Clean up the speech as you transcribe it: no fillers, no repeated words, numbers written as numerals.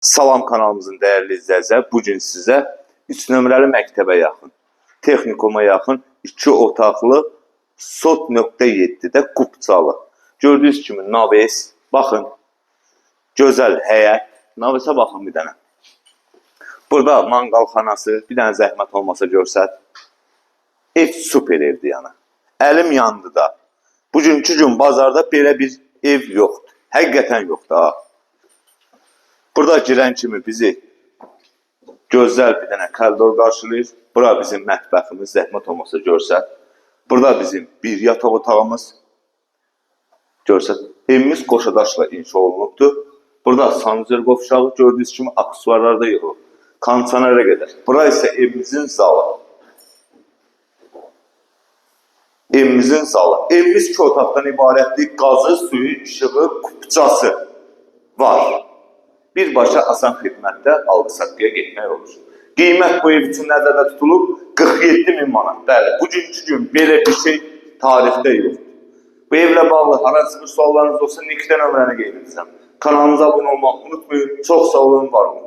Salam kanalımızın dəyərli izləyicilər, bugün sizə 3 nömrəli məktəbə yaxın, texnikuma yaxın 2 otaqlı SOT.7-də Qubçalı. Gördüyünüz kimi naves, baxın, gözəl həyət, navesə baxın bir dənə. Burada manqalxanası, bir dənə zəhmət olmasa görsət. Ev super evdir yəni. Əlim yandı da. Bugünkü gün bazarda belə bir ev yoxdur. Həqiqətən yoxdur ha. Burada girən kimi bizi gözəl bir dənə koridor qarşılayır. Bura bizim mətbəximiz, zəhmət olmasa görsət. Burada bizim bir yataq otağımız. Görsət, evimiz qoşadaşla inşa olunubdur. Burada sanuzel qovşağı gördüyünüz kimi aksesuarlarda yığılıb. Kondisionera qədər. Bura isə evimizin zalı. Evimizin zalı. Evimiz 2 otaqdan ibarətdir. Qazı, suyu, işığı, Qubçası var. Birbaşa asan xidmətdə alqı-satqıya getmək olur. Qiymət bu ev üçün nəzərdə tutulub 47.000 manat. Bəli, bugünkü gün belə bir şey tarixdə yoxdur. Bu evlə bağlı hansı bir suallarınız olsa Nikdə nömrəni qeyd edəcəm. Kanalımıza abunə olmağı unutmayın. Çox sağ olun, var olun.